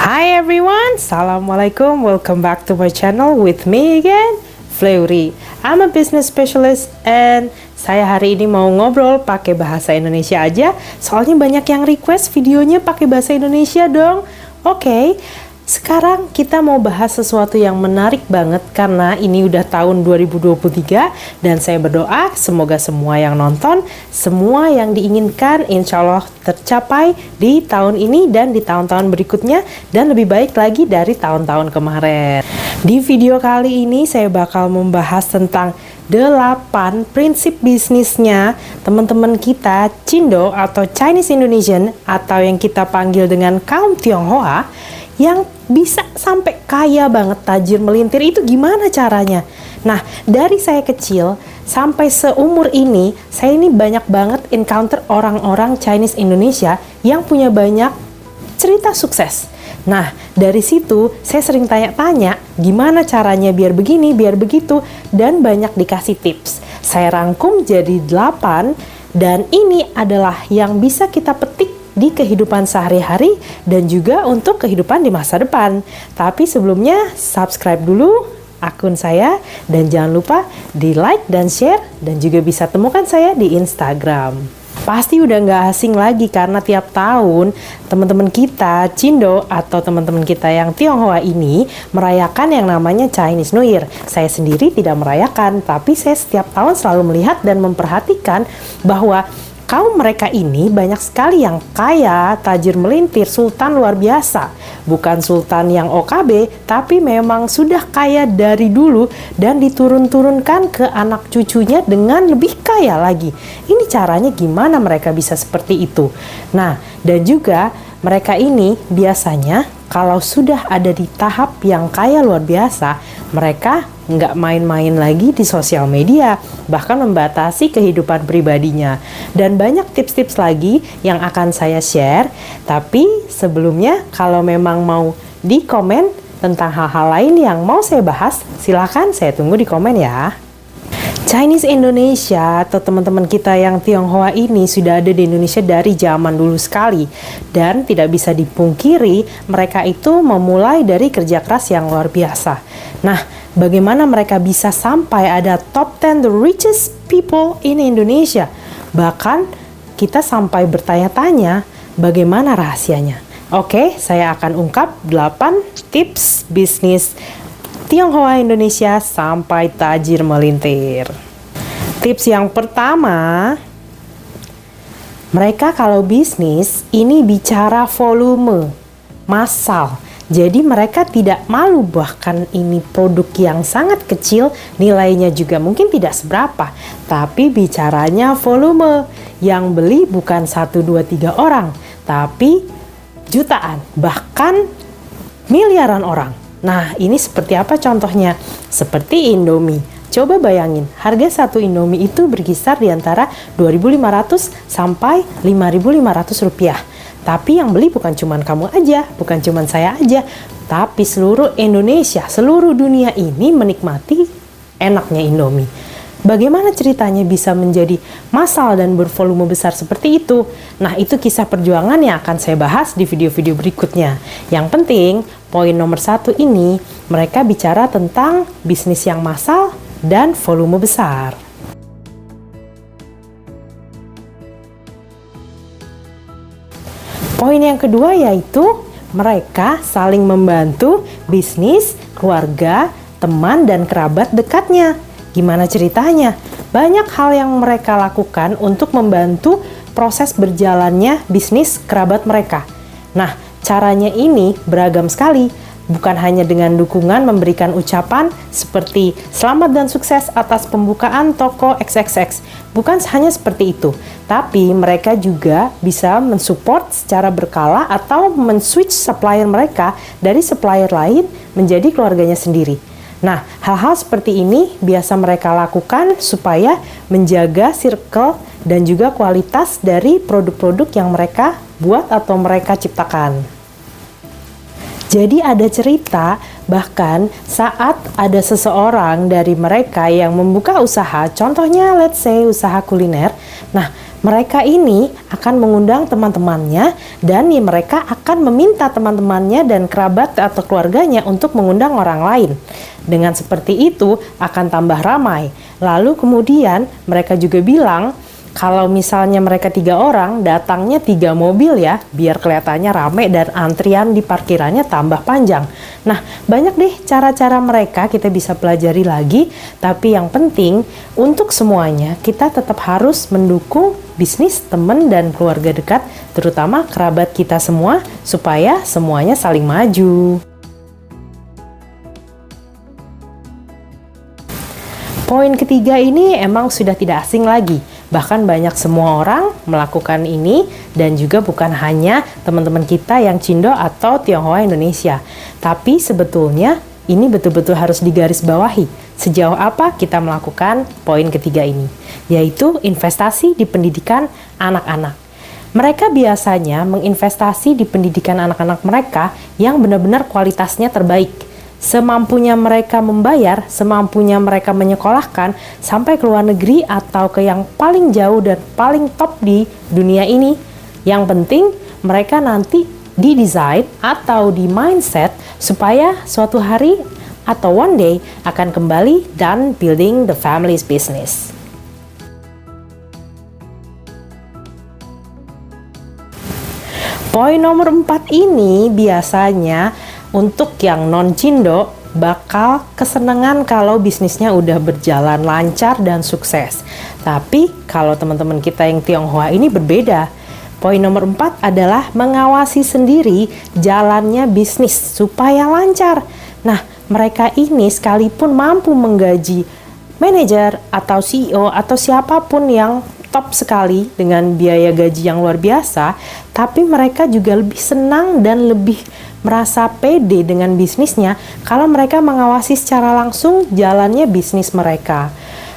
Hi everyone, Assalamualaikum. Welcome back to my channel with me again, Fleury. I'm a business specialist and saya hari ini mau ngobrol pakai bahasa Indonesia aja. Soalnya banyak yang request videonya pakai bahasa Indonesia dong. Oke, sekarang kita mau bahas sesuatu yang menarik banget karena ini udah tahun 2023 dan saya berdoa semoga semua yang nonton, semua yang diinginkan insya Allah tercapai di tahun ini dan di tahun-tahun berikutnya dan lebih baik lagi dari tahun-tahun kemarin. Di video kali ini saya bakal membahas tentang 8 prinsip bisnisnya teman-teman kita Cindo atau Chinese Indonesian atau yang kita panggil dengan kaum Tionghoa yang bisa sampai kaya banget, tajir melintir. Itu gimana caranya? Nah, dari saya kecil sampai seumur ini, saya ini banyak banget encounter orang-orang Chinese Indonesia yang punya banyak cerita sukses. Nah, dari situ saya sering tanya-tanya gimana caranya biar begini, biar begitu, dan banyak dikasih tips. Saya rangkum jadi 8 dan ini adalah yang bisa kita petik di kehidupan sehari-hari dan juga untuk kehidupan di masa depan. Tapi sebelumnya subscribe dulu akun saya dan jangan lupa di like dan share dan juga bisa temukan saya di Instagram. Pasti udah nggak asing lagi karena tiap tahun teman-teman kita Cindo atau teman-teman kita yang Tionghoa ini merayakan yang namanya Chinese New Year. Saya sendiri tidak merayakan, tapi saya setiap tahun selalu melihat dan memperhatikan bahwa kaum mereka ini banyak sekali yang kaya, tajir melintir, sultan luar biasa. Bukan sultan yang OKB, tapi memang sudah kaya dari dulu dan diturun-turunkan ke anak cucunya dengan lebih kaya lagi. Ini caranya gimana mereka bisa seperti itu? Nah, dan juga mereka ini biasanya kalau sudah ada di tahap yang kaya luar biasa, mereka nggak main-main lagi di sosial media, bahkan membatasi kehidupan pribadinya. Dan banyak tips-tips lagi yang akan saya share, tapi sebelumnya kalau memang mau di komen tentang hal-hal lain yang mau saya bahas, silahkan saya tunggu di komen ya. Chinese Indonesia atau teman-teman kita yang Tionghoa ini sudah ada di Indonesia dari zaman dulu sekali dan tidak bisa dipungkiri mereka itu memulai dari kerja keras yang luar biasa. Nah, bagaimana mereka bisa sampai ada top 10 the richest people in Indonesia? Bahkan kita sampai bertanya-tanya bagaimana rahasianya. Oke, saya akan ungkap 8 tips bisnis Tionghoa Indonesia sampai tajir melintir. Tips yang pertama, mereka kalau bisnis ini bicara volume, massal. Jadi mereka tidak malu bahkan ini produk yang sangat kecil, nilainya juga mungkin tidak seberapa. Tapi bicaranya volume, yang beli bukan 1, 2, 3 orang, tapi jutaan, bahkan miliaran orang. Nah, ini seperti apa contohnya? Seperti Indomie. Coba bayangin, harga satu Indomie itu berkisar di antara 2.500 sampai 5.500 rupiah. Tapi yang beli bukan cuma kamu aja, bukan cuma saya aja, tapi seluruh Indonesia, seluruh dunia ini menikmati enaknya Indomie. Bagaimana ceritanya bisa menjadi massal dan bervolume besar seperti itu? Nah, itu kisah perjuangan yang akan saya bahas di video-video berikutnya. Yang penting, poin nomor 1 ini, mereka bicara tentang bisnis yang massal dan volume besar. Poin yang kedua yaitu mereka saling membantu bisnis, keluarga, teman, dan kerabat dekatnya. Gimana ceritanya? Banyak hal yang mereka lakukan untuk membantu proses berjalannya bisnis kerabat mereka. Nah, caranya ini beragam sekali. Bukan hanya dengan dukungan memberikan ucapan seperti selamat dan sukses atas pembukaan toko XXX. Bukan hanya seperti itu, tapi mereka juga bisa mensupport secara berkala atau men-switch supplier mereka dari supplier lain menjadi keluarganya sendiri. Nah, hal-hal seperti ini biasa mereka lakukan supaya menjaga circle dan juga kualitas dari produk-produk yang mereka buat atau mereka ciptakan. Jadi ada cerita bahkan saat ada seseorang dari mereka yang membuka usaha, contohnya let's say usaha kuliner. Nah, Mereka ini akan mengundang teman-temannya dan mereka akan meminta teman-temannya dan kerabat atau keluarganya untuk mengundang orang lain. Dengan seperti itu akan tambah ramai. Lalu kemudian mereka juga bilang, kalau misalnya mereka 3 orang, datangnya 3 mobil ya, biar kelihatannya rame dan antrian di parkirannya tambah panjang. Nah, banyak deh cara-cara mereka kita bisa pelajari lagi, tapi yang penting untuk semuanya kita tetap harus mendukung bisnis teman dan keluarga dekat, terutama kerabat kita semua, supaya semuanya saling maju. Poin ketiga ini emang sudah tidak asing lagi. Bahkan banyak semua orang melakukan ini dan juga bukan hanya teman-teman kita yang Cindo atau Tionghoa Indonesia. Tapi sebetulnya ini betul-betul harus digarisbawahi. Sejauh apa kita melakukan poin ketiga ini? Yaitu investasi di pendidikan anak-anak. Mereka biasanya menginvestasi di pendidikan anak-anak mereka yang benar-benar kualitasnya terbaik. Semampunya mereka membayar, semampunya mereka menyekolahkan sampai ke luar negeri atau ke yang paling jauh dan paling top di dunia ini. Yang penting mereka nanti didesain atau di mindset supaya suatu hari atau one day akan kembali dan building the family's business. Poin nomor 4 ini biasanya untuk yang non-Cindo bakal kesenangan kalau bisnisnya udah berjalan lancar dan sukses. Tapi kalau teman-teman kita yang Tionghoa ini berbeda. Poin nomor 4 adalah mengawasi sendiri jalannya bisnis supaya lancar. Nah, mereka ini sekalipun mampu menggaji manajer atau CEO atau siapapun yang top sekali dengan biaya gaji yang luar biasa, tapi mereka juga lebih senang dan lebih merasa pede dengan bisnisnya kalau mereka mengawasi secara langsung jalannya bisnis mereka.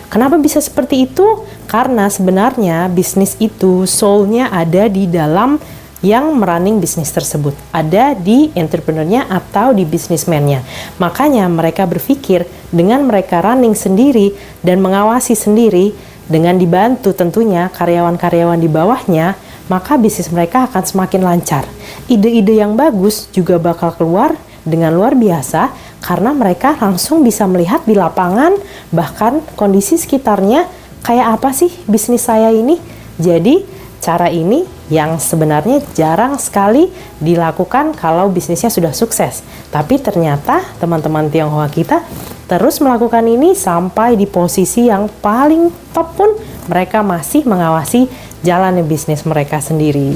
Kenapa bisa seperti itu? Karena sebenarnya bisnis itu soul-nya ada di dalam yang merunning bisnis tersebut, ada di entrepreneurnya atau di businessman-nya. Makanya mereka berpikir dengan mereka running sendiri dan mengawasi sendiri dengan dibantu tentunya karyawan-karyawan di bawahnya, maka bisnis mereka akan semakin lancar. Ide-ide yang bagus juga bakal keluar dengan luar biasa karena mereka langsung bisa melihat di lapangan bahkan kondisi sekitarnya kayak apa sih bisnis saya ini. Jadi cara ini yang sebenarnya jarang sekali dilakukan kalau bisnisnya sudah sukses. Tapi ternyata teman-teman Tionghoa kita terus melakukan ini sampai di posisi yang paling top pun mereka masih mengawasi jalannya bisnis mereka sendiri.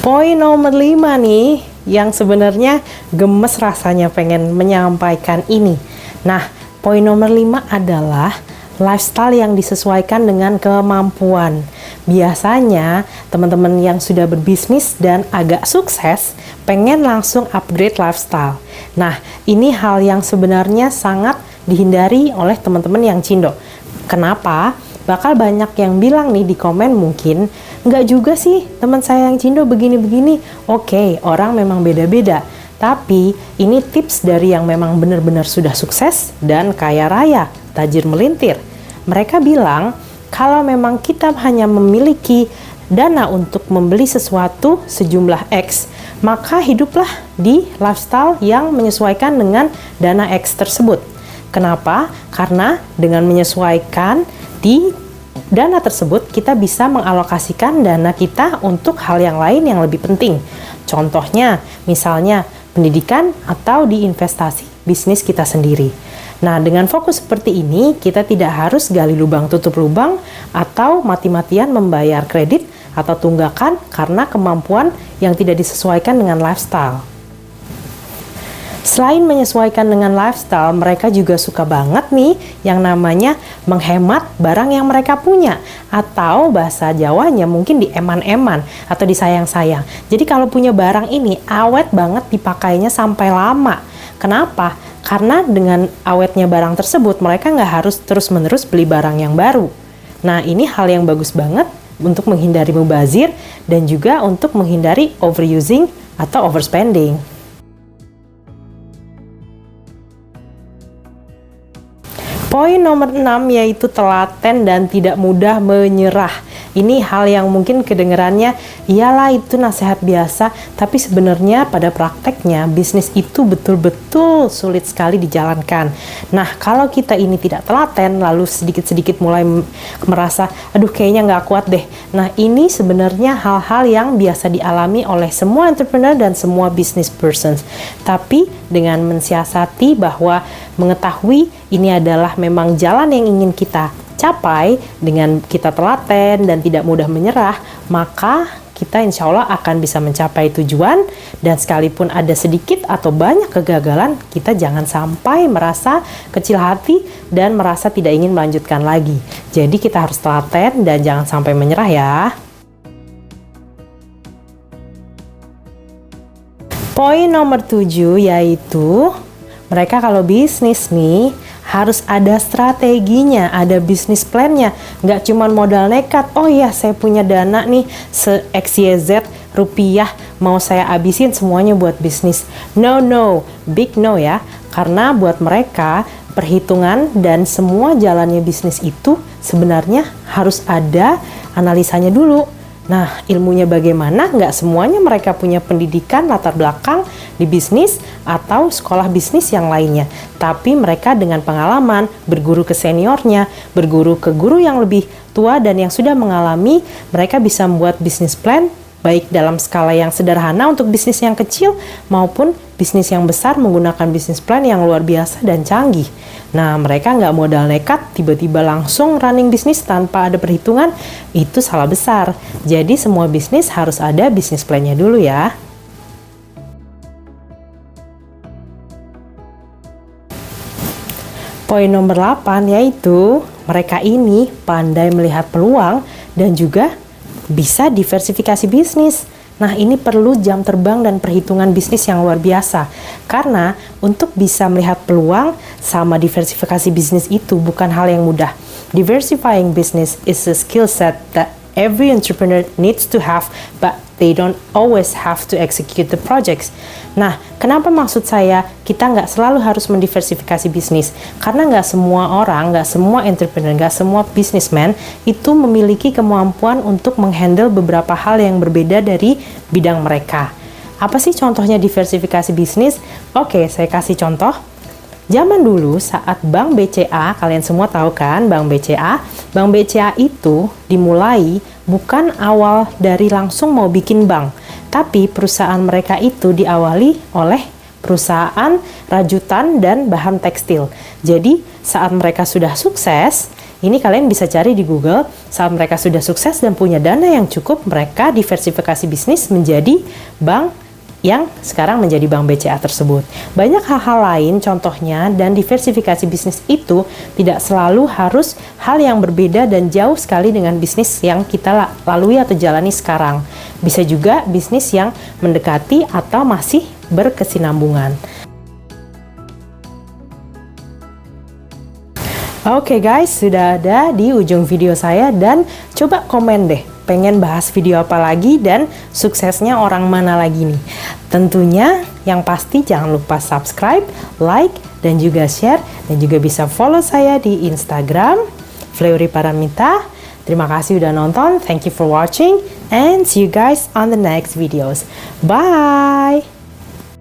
Poin nomor 5 nih, yang sebenarnya gemes rasanya pengen menyampaikan ini. Nah, poin nomor 5 adalah lifestyle yang disesuaikan dengan kemampuan. Biasanya teman-teman yang sudah berbisnis dan agak sukses pengen langsung upgrade lifestyle. Nah, ini hal yang sebenarnya sangat dihindari oleh teman-teman yang Cindo. Kenapa? Bakal banyak yang bilang nih di komen mungkin, nggak juga sih teman saya yang Cindo begini-begini. Oke, orang memang beda-beda. Tapi ini tips dari yang memang benar-benar sudah sukses dan kaya raya, tajir melintir. Mereka bilang, kalau memang kita hanya memiliki dana untuk membeli sesuatu sejumlah X, maka hiduplah di lifestyle yang menyesuaikan dengan dana X tersebut. Kenapa? Karena dengan menyesuaikan di dana tersebut, kita bisa mengalokasikan dana kita untuk hal yang lain yang lebih penting. Contohnya, misalnya pendidikan atau di investasi bisnis kita sendiri. Nah, dengan fokus seperti ini, kita tidak harus gali lubang tutup lubang atau mati-matian membayar kredit atau tunggakan karena kemampuan yang tidak disesuaikan dengan lifestyle. Selain menyesuaikan dengan lifestyle, mereka juga suka banget nih yang namanya menghemat barang yang mereka punya. Atau bahasa Jawanya mungkin dieman-eman atau disayang-sayang. Jadi kalau punya barang ini awet banget dipakainya sampai lama. Kenapa? Karena dengan awetnya barang tersebut mereka nggak harus terus-menerus beli barang yang baru. Nah, ini hal yang bagus banget untuk menghindari mubazir dan juga untuk menghindari overusing atau overspending. Poin nomor 6 yaitu telaten dan tidak mudah menyerah. Ini hal yang mungkin kedengarannya, iyalah itu nasihat biasa, tapi sebenarnya pada prakteknya bisnis itu betul-betul sulit sekali dijalankan. Nah, kalau kita ini tidak telaten, lalu sedikit-sedikit mulai merasa, aduh kayaknya nggak kuat deh. Nah, ini sebenarnya hal-hal yang biasa dialami oleh semua entrepreneur dan semua business persons. Tapi dengan mensiasati bahwa mengetahui ini adalah memang jalan yang ingin kita capai, dengan kita telaten dan tidak mudah menyerah, maka kita insya Allah akan bisa mencapai tujuan. Dan sekalipun ada sedikit atau banyak kegagalan, kita jangan sampai merasa kecil hati dan merasa tidak ingin melanjutkan lagi. Jadi kita harus telaten dan jangan sampai menyerah ya. Poin nomor 7 yaitu mereka kalau bisnis nih harus ada strateginya, ada bisnis plannya. Nggak cuma modal nekat, oh ya saya punya dana nih se-XYZ rupiah mau saya habisin semuanya buat bisnis. No, big no ya. Karena buat mereka perhitungan dan semua jalannya bisnis itu sebenarnya harus ada analisanya dulu. Nah, ilmunya bagaimana? Nggak semuanya mereka punya pendidikan latar belakang di bisnis atau sekolah bisnis yang lainnya. Tapi mereka dengan pengalaman, berguru ke seniornya, berguru ke guru yang lebih tua dan yang sudah mengalami, mereka bisa membuat bisnis plan baik dalam skala yang sederhana untuk bisnis yang kecil maupun bisnis yang besar menggunakan bisnis plan yang luar biasa dan canggih. Nah, mereka nggak modal nekat, tiba-tiba langsung running bisnis tanpa ada perhitungan, itu salah besar. Jadi semua bisnis harus ada bisnis plan-nya dulu ya. Poin nomor 8 yaitu mereka ini pandai melihat peluang dan juga bisa diversifikasi bisnis. Nah, ini perlu jam terbang dan perhitungan bisnis yang luar biasa. Karena untuk bisa melihat peluang sama diversifikasi bisnis itu bukan hal yang mudah. Diversifying business is a skill set that every entrepreneur needs to have, but they don't always have to execute the projects. Nah, kenapa maksud saya kita nggak selalu harus mendiversifikasi bisnis? Karena nggak semua orang, nggak semua entrepreneur, nggak semua businessman itu memiliki kemampuan untuk menghandle beberapa hal yang berbeda dari bidang mereka. Apa sih contohnya diversifikasi bisnis? Oke, saya kasih contoh. Zaman dulu saat Bank BCA, kalian semua tahu kan Bank BCA? Bank BCA itu dimulai bukan awal dari langsung mau bikin bank, tapi perusahaan mereka itu diawali oleh perusahaan rajutan dan bahan tekstil. Jadi saat mereka sudah sukses, ini kalian bisa cari di Google, saat mereka sudah sukses dan punya dana yang cukup, mereka diversifikasi bisnis menjadi bank yang sekarang menjadi Bank BCA tersebut. Banyak hal-hal lain contohnya, dan diversifikasi bisnis itu tidak selalu harus hal yang berbeda dan jauh sekali dengan bisnis yang kita lalui atau jalani sekarang. Bisa juga bisnis yang mendekati atau masih berkesinambungan. Oke guys, sudah ada di ujung video saya dan coba komen deh, pengen bahas video apa lagi dan suksesnya orang mana lagi nih. Tentunya yang pasti jangan lupa subscribe, like, dan juga share, dan juga bisa follow saya di Instagram Fleury Paramita. Terima kasih udah nonton, thank you for watching, and see you guys on the next videos. Bye!